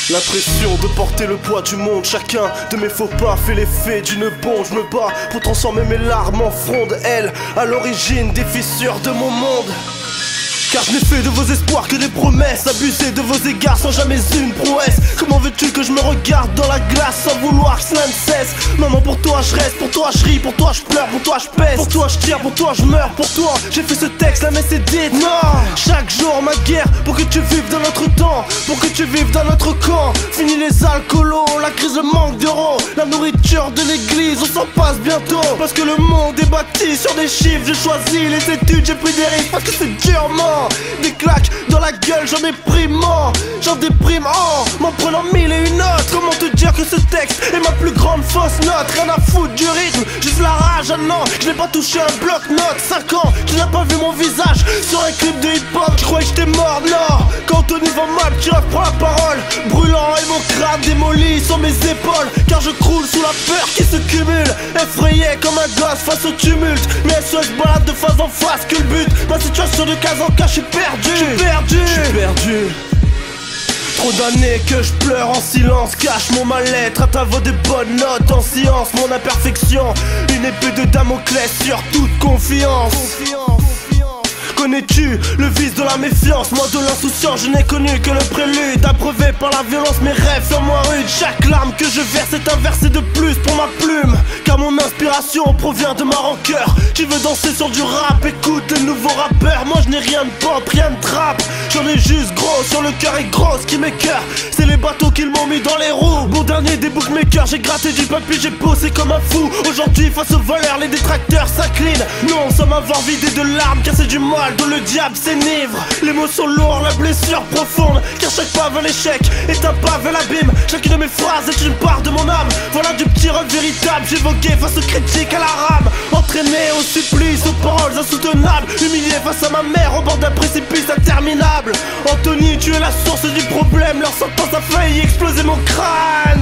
L'impression de porter le poids du monde. Chacun de mes faux pas fait l'effet d'une bombe. Je me bats pour transformer mes larmes en fronde. Elle, à l'origine des fissures de mon monde. Car je n'ai fait de vos espoirs que des promesses. Abusé de vos égards sans jamais une prouesse. Comment veux-tu que je me regarde dans la glace sans vouloir que cela ne cesse? Maman, pour toi je reste, pour toi je ris, pour toi je pleure, pour toi je pèse, pour toi je tire, pour toi je meurs, pour toi j'ai fait ce texte, la messe est dite. Non, chaque jour ma guerre pour que tu vives dans notre temps, pour que tu vives dans notre camp. Fini les alcoolos, la crise, le manque d'euros, la nourriture de l'église, on s'en passe bientôt. Parce que le monde est bâti sur des chiffres. J'ai choisi les études, j'ai pris des risques parce que c'est durement. Des claques dans la gueule, j'en déprime m'en prenant mille et une autres. Comment te dire que ce texte est ma plus grande fausse note? Rien à foutre du rythme, juste la rage. Ah non, je n'ai pas touché un bloc-notes. 5 ans, tu n'as pas vu mon visage sur un clip de hip-hop. Je croyais que j'étais mort, non. Quand Tony va mal, tu reprends la parole. Brûlant et mon crâne démoli sur mes épaules. Car je croule sous la peur qui se cumule. Effrayé comme un gosse face au tumulte. Mais SOS balade de face en face que le but. Ma situation de case en cas, je suis perdu. Je suis perdu. Trop d'années que je pleure en silence. Cache mon mal-être à travers des bonnes notes en science. Mon imperfection, une épée de Damoclès sur toute confiance. Connais-tu le vice de la méfiance? Moi de l'insouciance, je n'ai connu que le prélude. Abreuvé par la violence, mes rêves sont moins rudes. Chaque larme que je verse est un verset de plus pour ma plume. Car mon inspiration provient de ma rancœur. Tu veux danser sur du rap? Écoute les nouveaux rappeurs. Moi je n'ai rien de pop, rien de trap. J'en ai juste gros sur le cœur et gros ce qui m'écoeure. C'est les bateaux qu'ils m'ont mis dans les roues. Mon dernier des bookmakers, j'ai gratté du papier, j'ai posé comme un fou. Aujourd'hui face aux voleurs, les détracteurs s'inclinent. Non, sans m'avoir vidé de larmes, car c'est du mal dont le diable s'énivre. Les mots sont lourds, la blessure profonde. Car chaque pas vers l'échec est un pas vers l'abîme. Chacune de mes phrases est une part de mon âme. Voilà du petit rêve véritable, j'évoquais face aux critiques à la rame. Entraîné au supplice, aux paroles insoutenables. Humilié face à ma mère au bord d'un précipice interminable. Anthony, tu es la source du problème. Leur sentence a failli exploser mon crâne.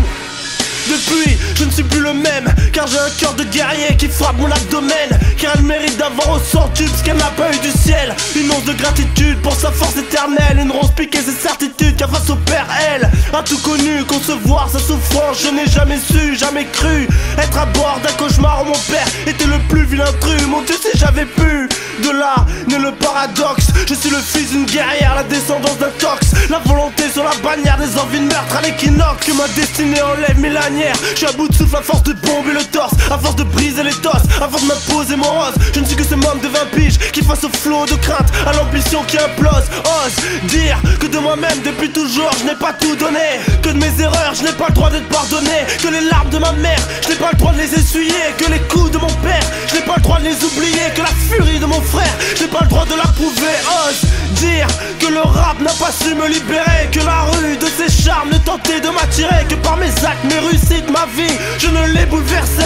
Depuis, je ne suis plus le même. Car j'ai un cœur de guerrier qui frappe mon abdomen. Car elle mérite d'avoir au centuple ce qu'elle n'a pas eu du ciel. Une once de gratitude pour sa force éternelle. Une rose piquée ses certitudes car face au père elle a tout connu, concevoir sa souffrance. Je n'ai jamais su, jamais cru être à bord d'un cauchemar où mon père était le plus vilain intrus. Mon Dieu si j'avais pu. De là naît le paradoxe. Je suis le fils d'une guerrière, la descendance d'un tox. La volonté sur la bannière des envies de meurtre à l'équinoxe. Que ma destinée enlève mes lanières. Je suis à bout de souffle à force de bomber le torse, à force de briser les tosses, à force de m'imposer mon rose. Je ne suis que ce membre de 20 piges qui face au flot de crainte, à l'ambition qui implose. Ose dire que de moi-même depuis toujours je n'ai pas tout donné. Que de mes erreurs je n'ai pas le droit d'être pardonné. Que les larmes de ma mère je n'ai pas le droit de les essuyer. Que les coups de mon père je n'ai pas le droit de les oublier. Que la furie de mon frère je n'ai pas le droit de l'approuver. Ose dire que le rap n'a pas su me libérer. Que la rue de ses charmes ne tentait de m'attirer. Que par mes actes, mes réussites, ma vie, je ne l'ai bouleversé.